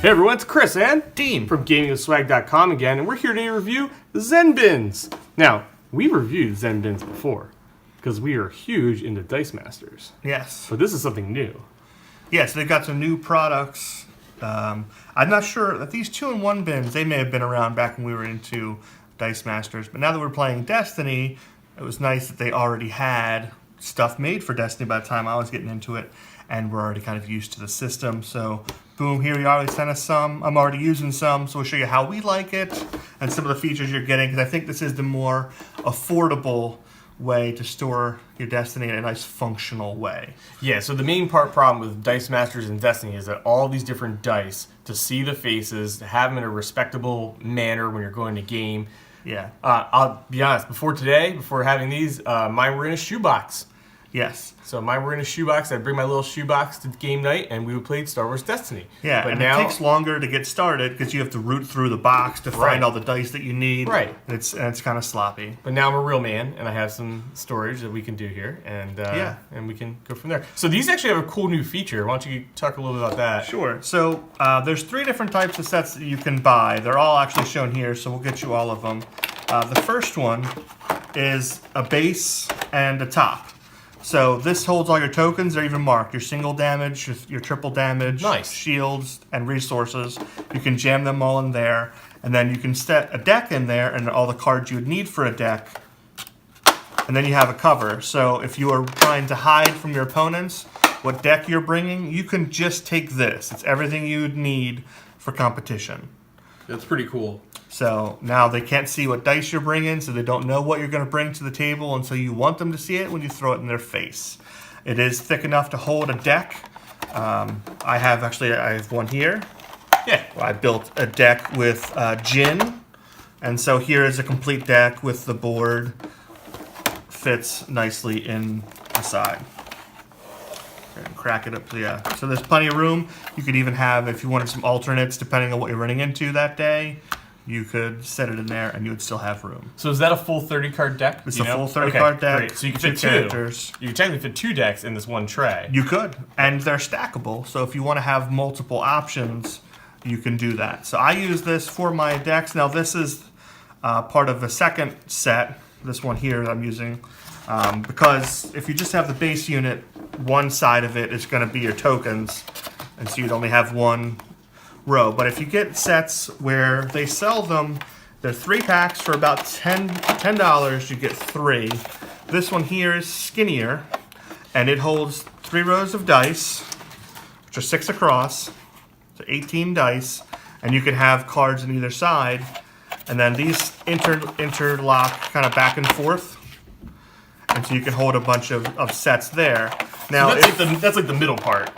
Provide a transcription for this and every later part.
Hey everyone, it's Chris and Dean from GamingWithSwag.com again, and we're here to review Zen Bins. Now, we reviewed Zen Bins before, because we are huge into Dice Masters. Yes. But this is something new. Yes, they've got some new products. I'm not sure that these 2-in-1 bins, they may have been around back when we were into Dice Masters, but now that we're playing Destiny, it was nice that they already had stuff made for Destiny by the time I was getting into it, and we're already kind of used to the system. So, boom, here we are. They sent us some. I'm already using some, so we'll show you how we like it and some of the features you're getting, because I think this is the more affordable way to store your Destiny in a nice functional way. Yeah, so the main problem with Dice Masters and Destiny is that all these different dice, to see the faces, to have them in a respectable manner when you're going to game. Yeah. I'll be honest, before having these, mine were in a shoebox. Yes. So mine were in a shoebox. I'd bring my little shoebox to game night, and we would play Star Wars Destiny. Yeah, but and now it takes longer to get started because you have to root through the box to find all the dice that you need. Right. And it's kind of sloppy. But now I'm a real man, and I have some storage that we can do here, and and we can go from there. So these actually have a cool new feature. Why don't you talk a little bit about that? Sure. So there's 3 different types of sets that you can buy. They're all actually shown here, so we'll get you all of them. The first one is a base and a top. So this holds all your tokens. They're even marked. Your single damage, your triple damage, nice. Shields, and resources. You can jam them all in there. And then you can set a deck in there and all the cards you would need for a deck. And then you have a cover. So if you are trying to hide from your opponents what deck you're bringing, you can just take this. It's everything you would need for competition. That's pretty cool. So now they can't see what dice you're bringing, so they don't know what you're going to bring to the table until you want them to see it when you throw it in their face. It is thick enough to hold a deck. I have one here. Yeah. I built a deck with Jin, and so here is a complete deck with the board. Fits nicely in the side. And crack it up. So there's plenty of room. You could even have, if you wanted some alternates, depending on what you're running into that day, you could set it in there and you would still have room. So is that a full 30-card deck? It's a full 30-card deck. Great. So you can fit 2 characters. You can technically fit 2 decks in this one tray. You could, and they're stackable. So if you want to have multiple options, you can do that. So I use this for my decks. Now this is part of a second set. This one here that I'm using. Because if you just have the base unit, one side of it is going to be your tokens, and so you'd only have one row. But if you get sets where they sell them, they're 3 packs for about $10. You get 3. This one here is skinnier, and it holds 3 rows of dice, which are 6 across, so 18 dice, and you can have cards on either side, and then these interlock kind of back and forth. And so you can hold a bunch of sets there. Now so that's like the middle part.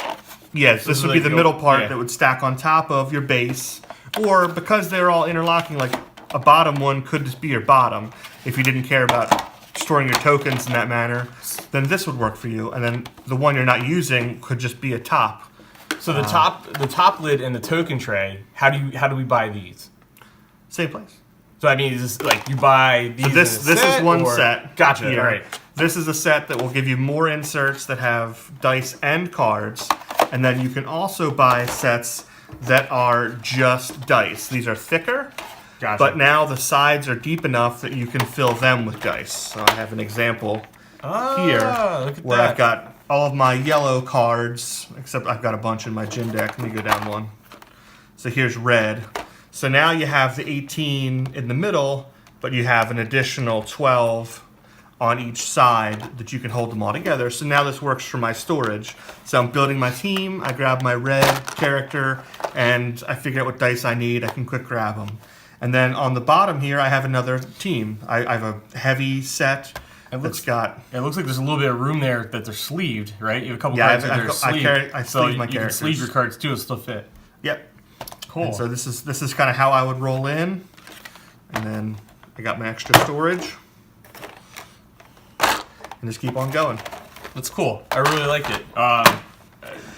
Yes, this would be the middle part that would stack on top of your base. Or because they're all interlocking, like a bottom one could just be your bottom. If you didn't care about storing your tokens in that manner, then this would work for you. And then the one you're not using could just be a top. So the top lid and the token tray, how do we buy these? Same place. So I mean, is this like you buy these? So this is one set. Gotcha. Here. All right. This is a set that will give you more inserts that have dice and cards, and then you can also buy sets that are just dice. These are thicker, gotcha. But now the sides are deep enough that you can fill them with dice. So I have an example here look at where that. I've got all of my yellow cards, except I've got a bunch in my Jin deck. Let me go down one. So here's red. So now you have the 18 in the middle, but you have an additional 12 on each side that you can hold them all together. So now this works for my storage. So I'm building my team, I grab my red character, and I figure out what dice I need. I can quick grab them. And then on the bottom here, I have another team. I have a heavy set that's got... It looks like there's a little bit of room there that they're sleeved, right? You have a couple Yeah, cards that are sleeved. I sleeve my you characters. can sleeve your cards too, it'll still fit. Yep. Cool. And so this is kind of how I would roll in. And then I got my extra storage. And just keep on going. That's cool. I really like it.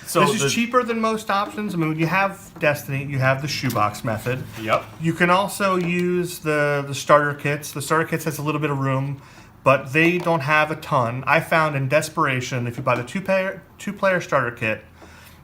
So this is cheaper than most options. I mean, you have Destiny, you have the shoebox method. Yep. You can also use the starter kits. The starter kits has a little bit of room, but they don't have a ton. I found in desperation, if you buy the two-player starter kit,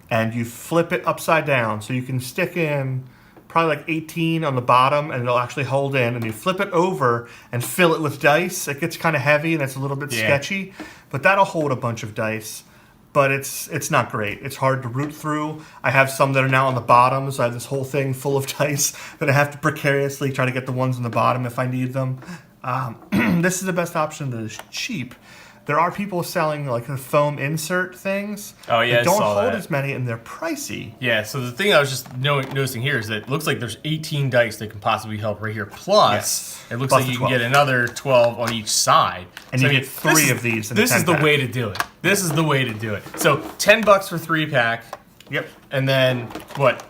and you flip it upside down. So you can stick in probably like 18 on the bottom, and it'll actually hold in. And you flip it over and fill it with dice. It gets kind of heavy and it's a little bit sketchy, but that'll hold a bunch of dice. But it's not great. It's hard to root through. I have some that are now on the bottom, so I have this whole thing full of dice that I have to precariously try to get the ones on the bottom if I need them. This is the best option that is cheap. There are people selling like the foam insert things. Oh, yeah, that I don't saw hold that. as many, and they're pricey. Yeah, so the thing I was just noticing here is that it looks like there's 18 dice that can possibly be held right here. Plus, Yes. it looks Plus like the you can 12. get another 12 on each side. And So, you I get mean, three this of these in a This is the 10-pack. way to do it. This is the way to do it. So $10 for 3-pack, Yep. and then what?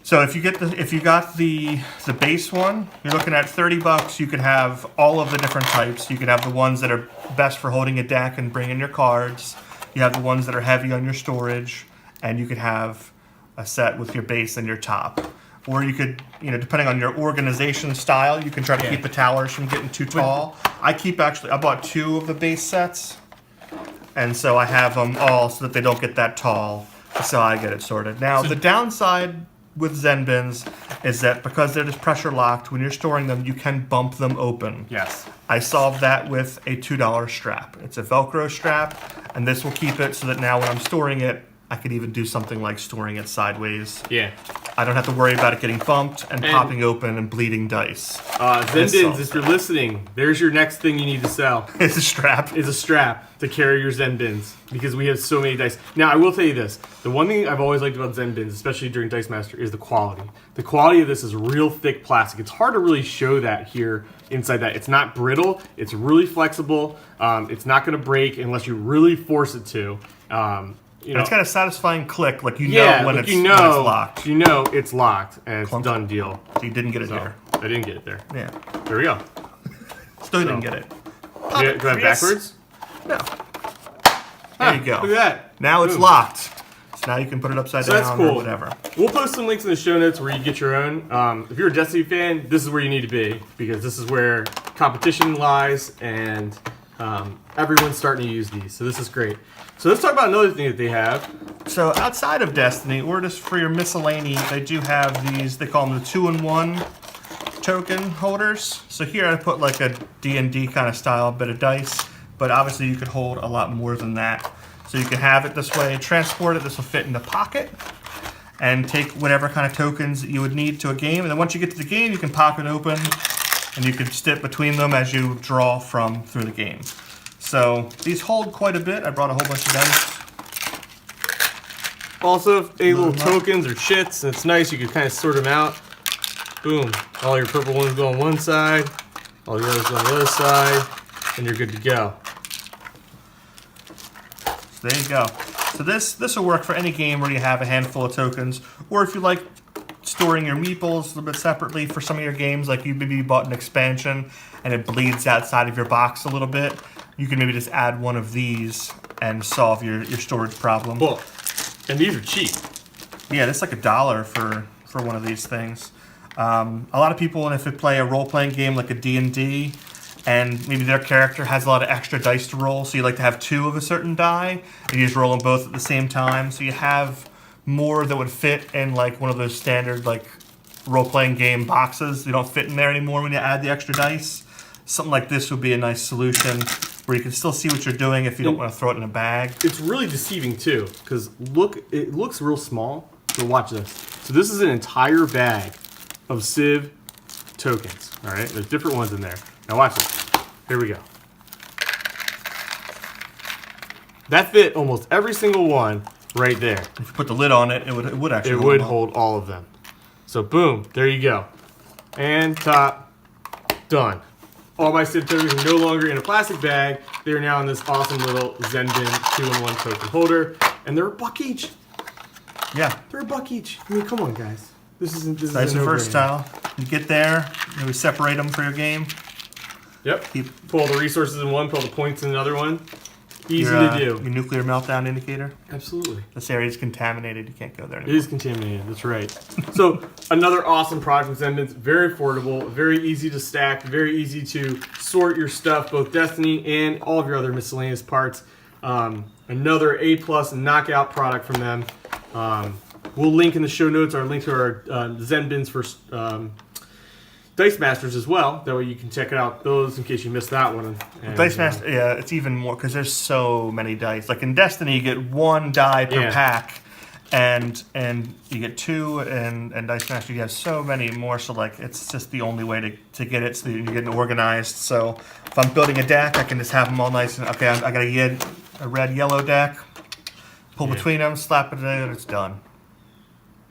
So if you got the base one, you're looking at $30. You could have all of the different types. You could have the ones that are best for holding a deck and bringing your cards. You have the ones that are heavy on your storage, and you could have a set with your base and your top. Or you could, depending on your organization style, you can try to keep the towers from getting too tall. I bought 2 of the base sets, and so I have them all so that they don't get that tall. So I get it sorted. Now, the downside with Zen bins is that because they're just pressure locked, when you're storing them, you can bump them open. Yes. I solved that with a $2 strap. It's a Velcro strap, and this will keep it so that now when I'm storing it, I could even do something like storing it sideways. Yeah. I don't have to worry about it getting bumped and popping open and bleeding dice. Zenbins, if you're listening, there's your next thing you need to sell. It's a strap. Is a strap to carry your Zen bins because we have so many dice. Now, I will tell you this. The one thing I've always liked about Zen bins, especially during Dice Master, is the quality. The quality of this is real thick plastic. It's hard to really show that here inside that. It's not brittle. It's really flexible. It's not going to break unless you really force it to. It's got a satisfying click, like when when it's it's locked. You know it's locked and it's Clunk. done deal. So you didn't get it So, here. I didn't get it there. Yeah. There we go. Still didn't get it. Do I have Yes. backwards? No. There you go. Look at that. Now it's Boom. locked. So now you can put it upside So down that's or cool. whatever. We'll post some links in the show notes where you get your own. If you're a Destiny fan, this is where you need to be because this is where competition lies and everyone's starting to use these. So this is great. So let's talk about another thing that they have. So outside of Destiny, or just for your miscellany, they do have these, they call them the 2-in-1 token holders. So here I put like a D&D kind of style bit of dice, but obviously you could hold a lot more than that. So you can have it this way, transport it, this will fit in the pocket, and take whatever kind of tokens that you would need to a game. And then once you get to the game, you can pop it open, and you can step between them as you draw through the game. So these hold quite a bit. I brought a whole bunch of dice. Also, any little tokens or chits, and it's nice. You can kind of sort them out. Boom. All your purple ones go on one side. All the others go on the other side. And you're good to go. So there you go. So this will work for any game where you have a handful of tokens, or if you like storing your meeples a little bit separately for some of your games, like you maybe bought an expansion and it bleeds outside of your box a little bit, you can maybe just add one of these and solve your storage problem. Cool. And these are cheap. Yeah, that's like $1 for one of these things. A lot of people, if they play a role-playing game like a D&D, and maybe their character has a lot of extra dice to roll, so you like to have 2 of a certain die, and you just roll them both at the same time, so you have more that would fit in like one of those standard like role-playing game boxes. They don't fit in there anymore when you add the extra dice. Something like this would be a nice solution where you can still see what you're doing if you don't want to throw it in a bag. It's really deceiving too, because it looks real small. So watch this. So this is an entire bag of Civ tokens. All right, there's different ones in there. Now watch this. Here we go. That fit almost every single one right there. If you put the lid on it, it would actually It hold would them all. hold all of them. So boom, there you go. And top, done. All my Civ tokens are no longer in a plastic bag. They're now in this awesome little Zenbin 2-in-1 token holder. And they're $1 each. Yeah. They're $1 each. I mean, come on, guys. This is Nice a and no-brainer. versatile. You get there, maybe separate them for your game. Yep. Keep Pull all the resources in one, pull all the points in another one. Easy your, to do. Your nuclear meltdown indicator. Absolutely. This area is contaminated. You can't go there It anymore. is contaminated. That's right. So another awesome product from Zenbins. Very affordable, very easy to stack, very easy to sort your stuff, both Destiny and all of your other miscellaneous parts. Another A+ knockout product from them. We'll link in the show notes our link to our Zen bins for Dice Masters as well. That way you can check out those in case you missed that one. And, Dice Master, yeah, it's even more because there's so many dice. Like in Destiny, you get 1 die per Yeah. pack, and you get 2, and Dice Master, you have so many more. So like, it's just the only way to get it so that you're getting organized. So if I'm building a deck, I can just have them all nice and okay. I got a red yellow deck. Pull between them, slap it in, and it's done.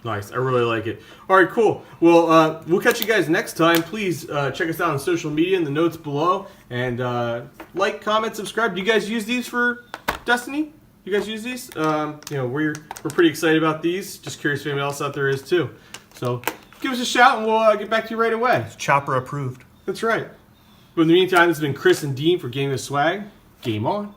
Nice. I really like it. All right, cool. Well, we'll catch you guys next time. Please check us out on social media in the notes below. And like, comment, subscribe. Do you guys use these for Destiny? You guys use these? We're pretty excited about these. Just curious if anyone else out there is too. So give us a shout and we'll get back to you right away. Chopper approved. That's right. But in the meantime, this has been Chris and Dean for Game of Swag. Game on.